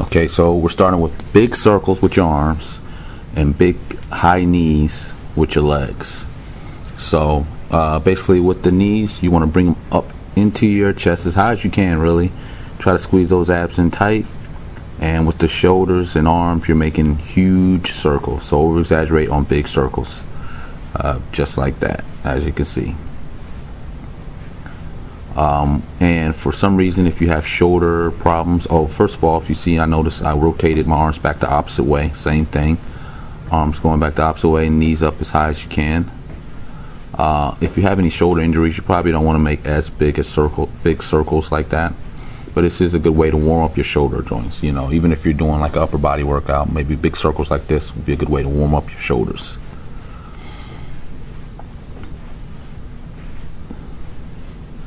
Okay, so we're starting with big circles with your arms and big high knees with your legs. So basically with the knees, you want to bring them up into your chest as high as you can, really. Try to squeeze those abs in tight. And with the shoulders and arms, you're making huge circles. So over exaggerate on big circles, just like that, as you can see. And for some reason, if you have shoulder problems, first of all, if you see, I noticed I rotated my arms back the opposite way. Same thing, arms going back the opposite way, knees up as high as you can. If you have any shoulder injuries, you probably don't want to make as big circles like that. But this is a good way to warm up your shoulder joints. You know, even if you're doing like an upper body workout, maybe big circles like this would be a good way to warm up your shoulders.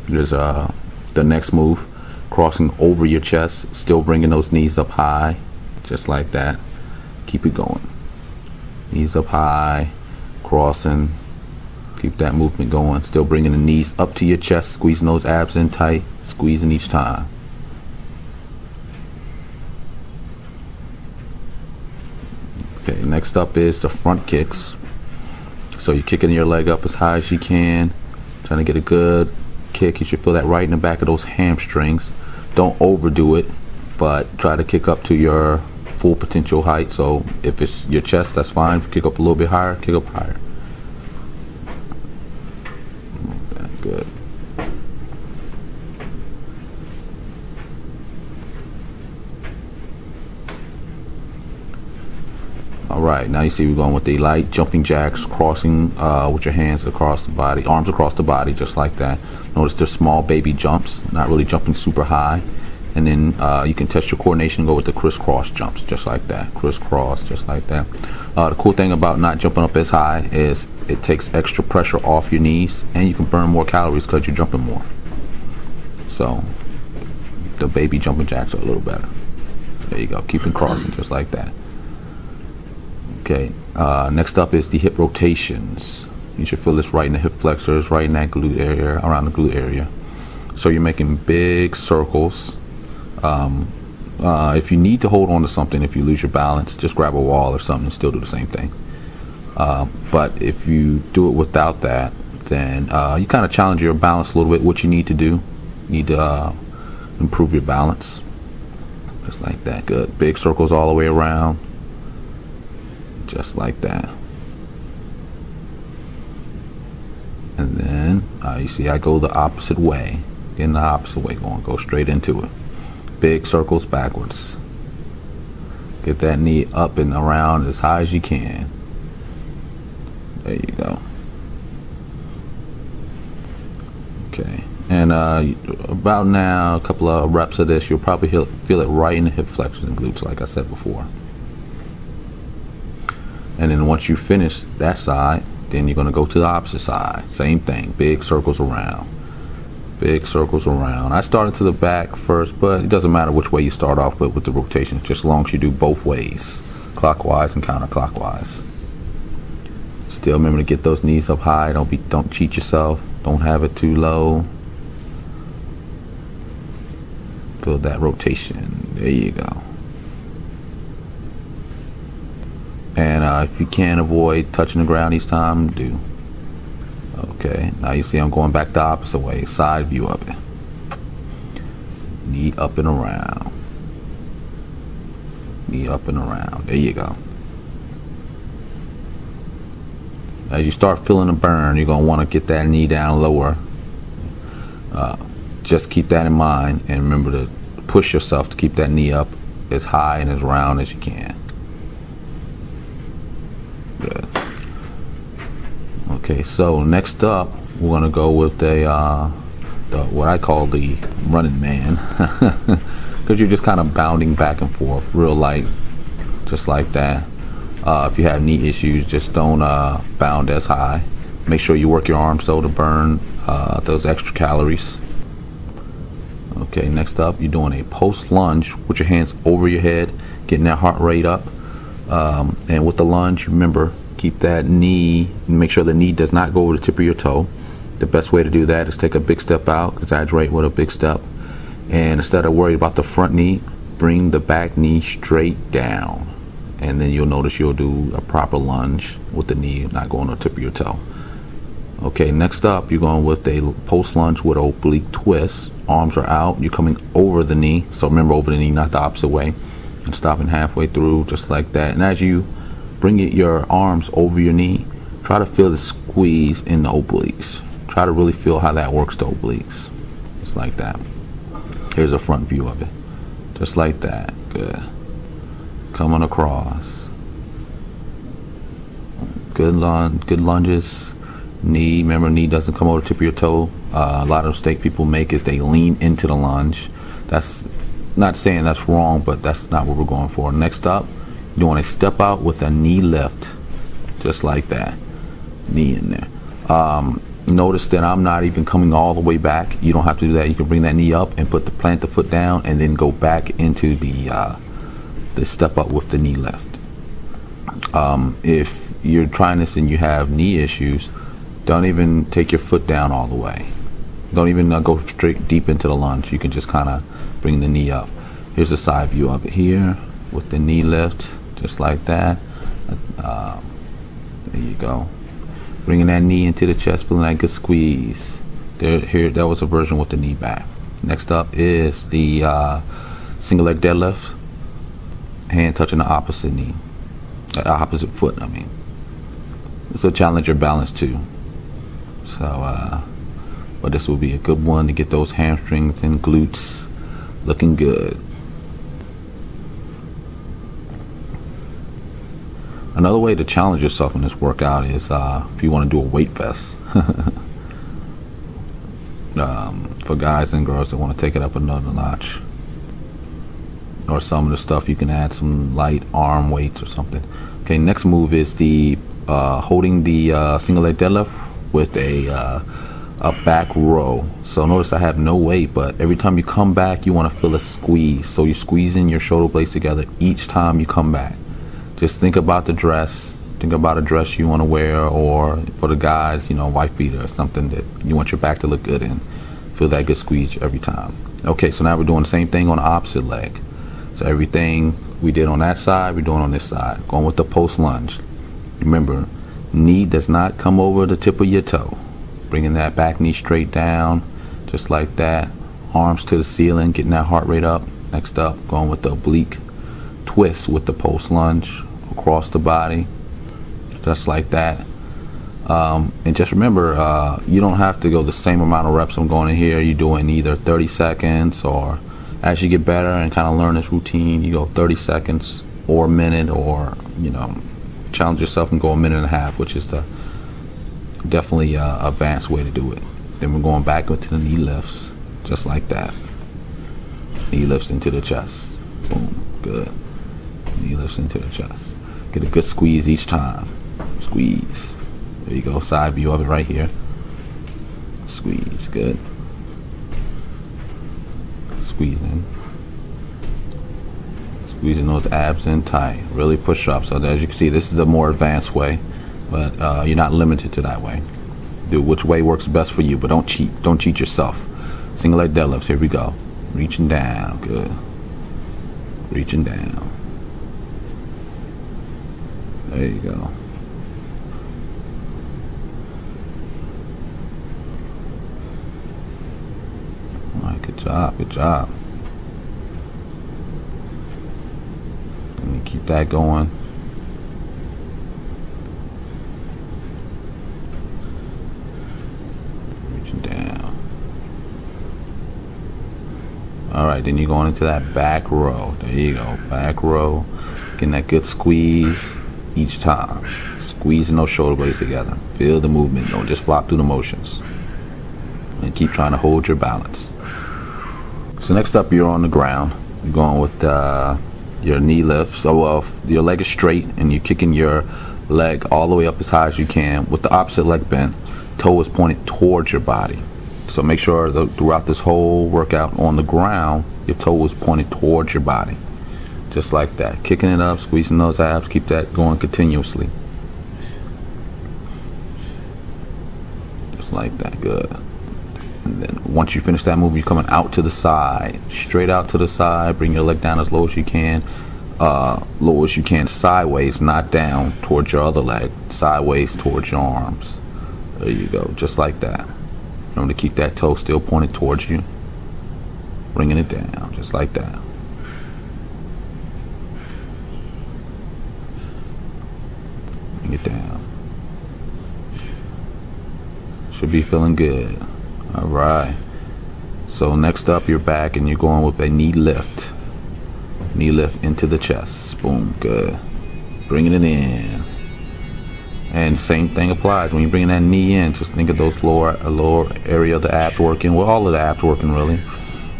There's the next move, crossing over your chest, still bringing those knees up high, just like that. Keep it going. Knees up high, crossing. Keep that movement going. Still bringing the knees up to your chest, squeezing those abs in tight, squeezing each time. Okay, next up is the front kicks. So you're kicking your leg up as high as you can, trying to get a good kick. You should feel that right in the back of those hamstrings. Don't overdo it, but try to kick up to your full potential height. So if it's your chest, that's fine. If you kick up a little bit higher, kick up higher. Okay, good. Alright, now you see we're going with the light jumping jacks, crossing with your hands across the body, arms across the body, just like that. Notice they're small baby jumps, not really jumping super high. And then you can test your coordination and go with the crisscross jumps, just like that. Crisscross, just like that. The cool thing about not jumping up as high is it takes extra pressure off your knees, and you can burn more calories because you're jumping more. So the baby jumping jacks are a little better. There you go, keeping crossing, just like that. Okay, next up is the hip rotations. You should feel this right in the hip flexors, right in that glute area, around the glute area. So you're making big circles. If you need to hold on to something, if you lose your balance, just grab a wall or something and still do the same thing. But if you do it without that, then you kind of challenge your balance a little bit. What you need to do, you need to improve your balance. Just like that, good. Big circles all the way around. Just like that. And then you see I go the opposite way, in the opposite way, go straight into it. Big circles backwards. Get that knee up and around as high as you can. There you go. Okay, and about now, a couple of reps of this, you'll probably feel it right in the hip flexors and glutes, like I said before. And then once you finish that side, then you're going to go to the opposite side. Same thing, big circles around. Big circles around. I started to the back first, but it doesn't matter which way you start off with the rotation, just as long as you do both ways, clockwise and counterclockwise. Still remember to get those knees up high. Don't cheat yourself. Don't have it too low. Feel that rotation. There you go. And if you can avoid touching the ground each time, do. Okay, now you see I'm going back the opposite way, side view of it. Knee up and around. Knee up and around. There you go. As you start feeling a burn, you're going to want to get that knee down lower. Just keep that in mind, and remember to push yourself to keep that knee up as high and as round as you can. Good. Okay, so next up we're going to go with what I call the running man, because you're just kind of bounding back and forth real light, just like that. If you have knee issues, just don't bound as high. Make sure you work your arms though to burn those extra calories. Okay, next up you're doing a post lunge with your hands over your head, getting that heart rate up. And with the lunge, remember, keep that knee, make sure the knee does not go over the tip of your toe. The best way to do that is take a big step out, exaggerate with a big step, and instead of worrying about the front knee, bring the back knee straight down, and then you'll notice you'll do a proper lunge with the knee not going on the tip of your toe. Okay, next up you're going with a post lunge with an oblique twist. Arms are out, you're coming over the knee, so remember over the knee, not the opposite way, and stopping halfway through just like that. And as you bring your arms over your knee, try to feel the squeeze in the obliques. Try to really feel how that works the obliques, just like that. Here's a front view of it, just like that. Good. Coming across. Good lunges. Knee, remember, knee doesn't come over the tip of your toe. A lot of mistake people make is they lean into the lunge. That's not saying that's wrong, but that's not what we're going for. Next up, you want to step out with a knee lift, just like that. Knee in there. Notice that I'm not even coming all the way back. You don't have to do that. You can bring that knee up and plant the foot down, and then go back into the step up with the knee lift. If you're trying this and you have knee issues, don't even take your foot down all the way. Don't even go straight deep into the lunge. You can just kind of bring the knee up. Here's a side view of it here with the knee lift, just like that. There you go. Bringing that knee into the chest, feeling that good squeeze. Here, that was a version with the knee back. Next up is the single leg deadlift. Hand touching the opposite knee, opposite foot. I mean, this will challenge your balance too. So, but this will be a good one to get those hamstrings and glutes looking good. Another way to challenge yourself in this workout is if you want to do a weight vest. For guys and girls that want to take it up another notch. Or some of the stuff you can add some light arm weights or something. Okay, next move is the holding the single leg deadlift with a back row. So notice I have no weight, but every time you come back you want to feel a squeeze. So you're squeezing your shoulder blades together each time you come back. Just think about the dress. Think about a dress you want to wear, or for the guys, you know, wife beater or something that you want your back to look good in. Feel that good squeeze every time. Okay, so now we're doing the same thing on the opposite leg. So everything we did on that side, we're doing on this side. Going with the post lunge. Remember, knee does not come over the tip of your toe. Bringing that back knee straight down, just like that. Arms to the ceiling, getting that heart rate up. Next up, going with the oblique twist with the post lunge across the body, just like that. And just remember, you don't have to go the same amount of reps I'm going in here. You're doing either 30 seconds, or as you get better and kind of learn this routine, you go 30 seconds or a minute, or, you know, challenge yourself and go a minute and a half, which is the definitely advanced way to do it. Then we're going back into the knee lifts, just like that. Knee lifts into the chest. Boom. Good. Knee lifts into the chest. Get a good squeeze each time. Squeeze. There you go. Side view of it right here. Squeeze. Good. Squeezing. Squeezing those abs in tight. Really push up. So as you can see, this is the more advanced way, but you're not limited to that way. Do which way works best for you, but don't cheat. Don't cheat yourself. Single leg deadlifts. Here we go. Reaching down. Good. Reaching down. There you go. Alright, good job, good job. Let me keep that going. Reaching down. Alright, then you're going into that back row. There you go, back row. Getting that good squeeze each time. Squeezing those shoulder blades together. Feel the movement. Don't just flop through the motions. And keep trying to hold your balance. So next up, you're on the ground. You're going with your knee lift. So your leg is straight and you're kicking your leg all the way up as high as you can with the opposite leg bent. Toe is pointed towards your body. So make sure that throughout this whole workout on the ground, your toe is pointed towards your body. Just like that. Kicking it up, squeezing those abs. Keep that going continuously. Just like that. Good. And then once you finish that move, you're coming out to the side, straight out to the side. Bring your leg down as low as you can, sideways, not down towards your other leg, sideways towards your arms. There you go, just like that. Remember to keep that toe still pointed towards you, bringing it down, just like that. Bring it down. Should be feeling good. All right. So next up, you're back and you're going with a knee lift. Knee lift into the chest. Boom. Good. Bringing it in. And same thing applies when you're bringing that knee in. Just think of those lower area of the abs working. Well, all of the abs working really.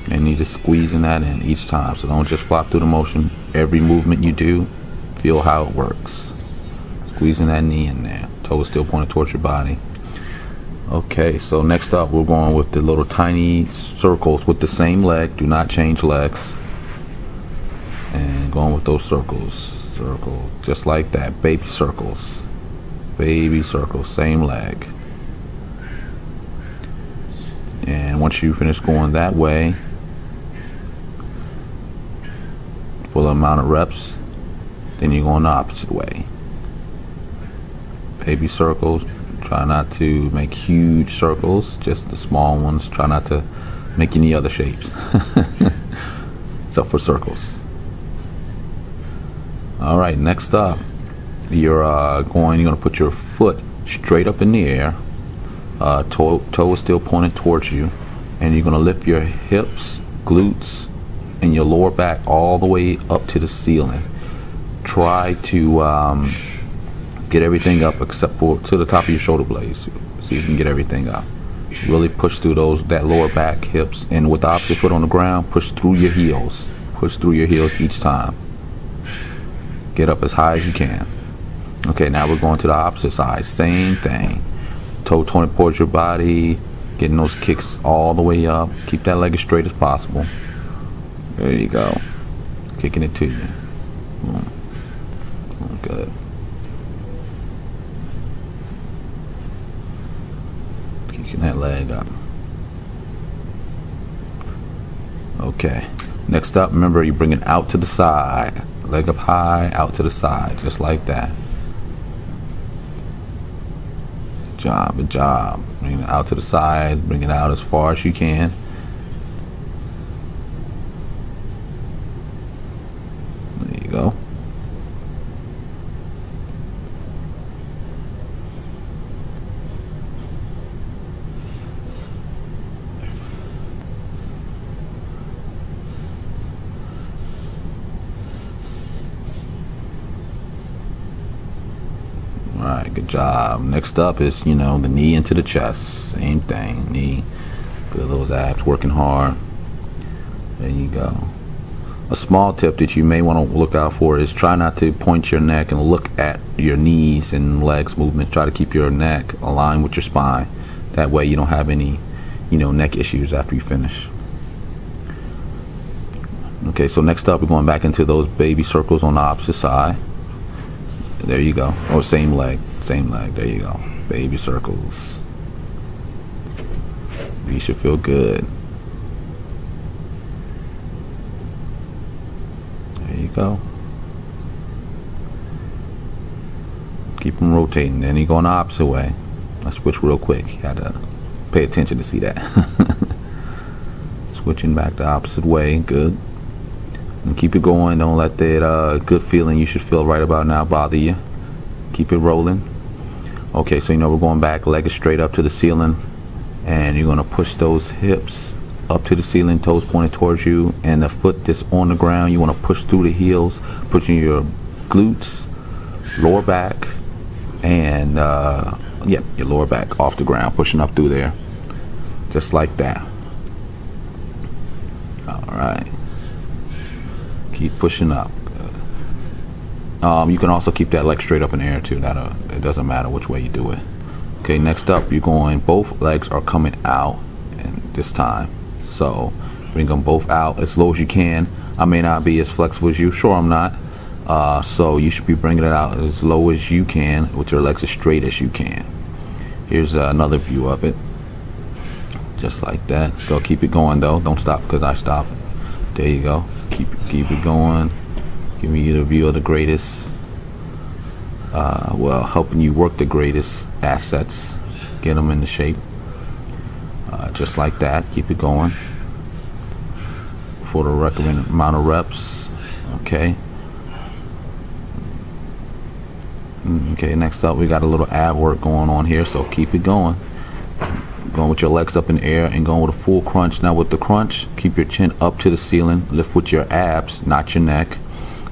And you're just squeezing that in each time. So don't just flop through the motion. Every movement you do, feel how it works. Squeezing that knee in there. Toes still pointed towards your body. Okay, so next up we're going with the little tiny circles with the same leg. Do not change legs. And going with those circles. Circle, just like that. Baby circles. Baby circles, same leg. And once you finish going that way, full amount of reps, then you're going the opposite way. Baby circles. Try not to make huge circles, just the small ones. Try not to make any other shapes except for circles. All right, next up, you're going to put your foot straight up in the air. Toe is still pointed towards you, and you're going to lift your hips, glutes, and your lower back all the way up to the ceiling. Try to get everything up except for to the top of your shoulder blades, so you can get everything up. Really push through that lower back, hips, and with the opposite foot on the ground, push through your heels. Push through your heels each time. Get up as high as you can. Okay, now we're going to the opposite side. Same thing. Toe pointed towards your body, getting those kicks all the way up. Keep that leg as straight as possible. There you go. Kicking it to you. Good. That leg up. Okay, next up, remember you bring it out to the side, leg up high, out to the side, just like that. Good job. Bring it out to the side, bring it out as far as you can. There you go. Alright, good job. Next up is, the knee into the chest. Same thing. Knee. Feel those abs working hard. There you go. A small tip that you may want to look out for is try not to point your neck and look at your knees and legs movements. Try to keep your neck aligned with your spine. That way you don't have any, neck issues after you finish. Okay, so next up we're going back into those baby circles on the opposite side. There you go. Or same leg. There you go. Baby circles. You should feel good. There you go. Keep them rotating. Then you go in the opposite way. Let's switch real quick. You gotta pay attention to see that. Switching back the opposite way. Good. And keep it going. Don't let that good feeling you should feel right about now bother you. Keep it rolling. Okay, so we're going back. Leg is straight up to the ceiling, and you're going to push those hips up to the ceiling, toes pointed towards you, and the foot that's on the ground, you want to push through the heels, pushing your glutes, lower back, and your lower back off the ground, pushing up through there, just like that. All right. Keep pushing up. You can also keep that leg straight up in the air too. It doesn't matter which way you do it. Okay, next up you're going, both legs are coming out, and this time, so bring them both out as low as you can. I may not be as flexible as you, sure I'm not. So you should be bringing it out as low as you can with your legs as straight as you can. Here's another view of it. just like that. Go, keep it going though. Don't stop because I stopped. There you go. Keep it going. Giving you the view of the greatest. Well, helping you work the greatest assets. Get them into shape. Just like that. Keep it going. For the recommended amount of reps. Okay. Okay, next up we got a little ab work going on here, so keep it going. Going with your legs up in the air and going with a full crunch. Now with the crunch, keep your chin up to the ceiling. Lift with your abs, not your neck.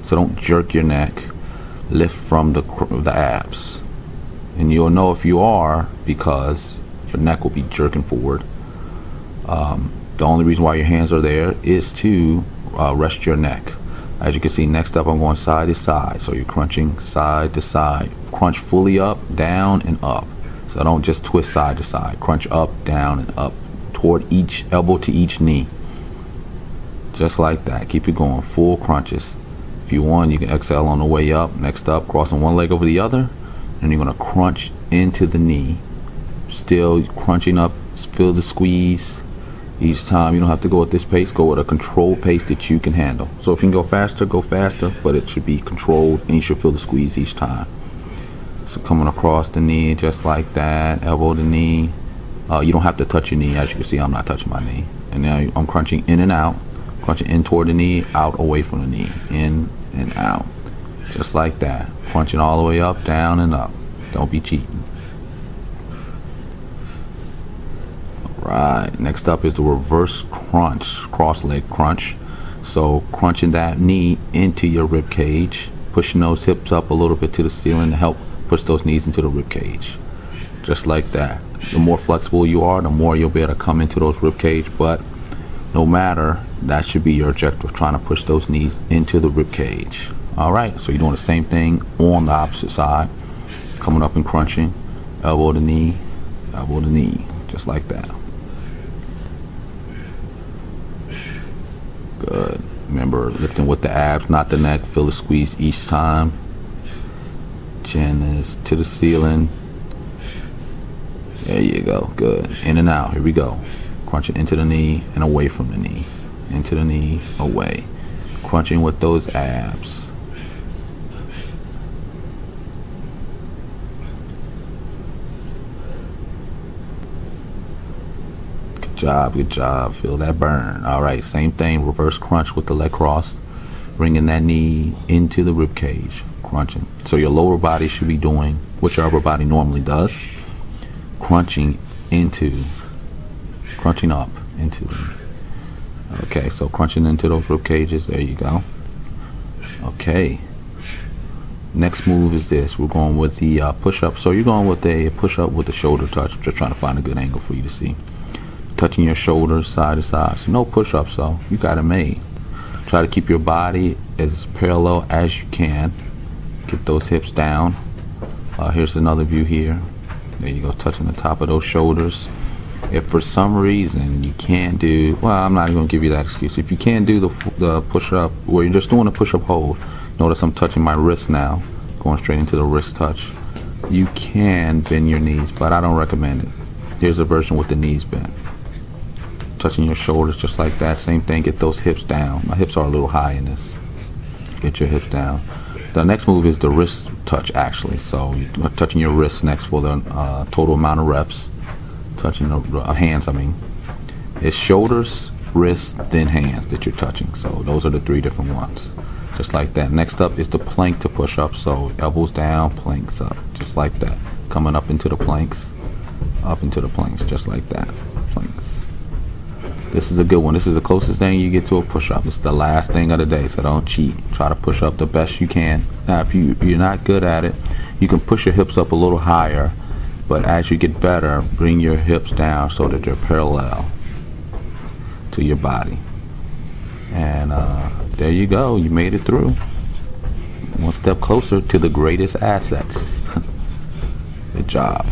So don't jerk your neck. Lift from the abs. And you'll know if you are because your neck will be jerking forward. The only reason why your hands are there is to rest your neck. As you can see, next up I'm going side to side. So you're crunching side to side. Crunch fully up, down, and up. So don't just twist side to side. Crunch up, down, and up toward each elbow to each knee. Just like that. Keep it going. Full crunches. If you want, you can exhale on the way up. Next up, crossing one leg over the other. And you're going to crunch into the knee. Still crunching up. Feel the squeeze. Each time, you don't have to go at this pace. Go at a controlled pace that you can handle. So if you can go faster, but it should be controlled and you should feel the squeeze each time. So coming across the knee just like that, elbow to knee. You don't have to touch your knee. As you can see, I'm not touching my knee. And now I'm crunching in and out. Crunching in toward the knee, out away from the knee. In and out. Just like that. Crunching all the way up, down, and up. Don't be cheating. Right, next up is the reverse crunch, cross leg crunch. So crunching that knee into your rib cage, pushing those hips up a little bit to the ceiling to help push those knees into the rib cage. Just like that. The more flexible you are, the more you'll be able to come into those rib cage, but no matter, that should be your objective, trying to push those knees into the rib cage. Alright, so you're doing the same thing on the opposite side. Coming up and crunching, elbow to knee, just like that. Good. Remember, lifting with the abs, not the neck. Feel the squeeze each time. Chin is to the ceiling. There you go. Good. In and out. Here we go. Crunching into the knee and away from the knee. Into the knee, away. Crunching with those abs. Good job. Feel that burn. Alright, same thing. Reverse crunch with the leg cross. Bringing that knee into the rib cage. Crunching. So your lower body should be doing what your upper body normally does. Crunching up into the knee. Okay, so crunching into those rib cages. There you go. Okay. Next move is this. We're going with the push-up. So you're going with a push-up with the shoulder touch. I'm just trying to find a good angle for you to see. Touching your shoulders side to side. So no push-ups though. You got it made. Try to keep your body as parallel as you can. Get those hips down. Here's another view here. There you go, touching the top of those shoulders. If for some reason you can't do, well, I'm not even going to give you that excuse. If you can't do the push-up, where you're just doing a push-up hold, notice I'm touching my wrist now, going straight into the wrist touch. You can bend your knees, but I don't recommend it. Here's a version with the knees bent. Touching your shoulders just like that. Same thing, get those hips down. My hips are a little high in this. Get your hips down. The next move is the wrist touch actually. So you're touching your wrists next for the total amount of reps. Touching the hands, I mean. It's shoulders, wrists, then hands that you're touching. So those are the three different ones. Just like that. Next up is the plank to push up. So elbows down, planks up. Just like that. Coming up into the planks. Up into the planks. Just like that. Planks. This is a good one. This is the closest thing you get to a push-up. This is the last thing of the day, so don't cheat. Try to push up the best you can. Now, if you're not good at it, you can push your hips up a little higher, but as you get better, bring your hips down so that they're parallel to your body. And there you go. You made it through. One step closer to the greatest assets. Good job.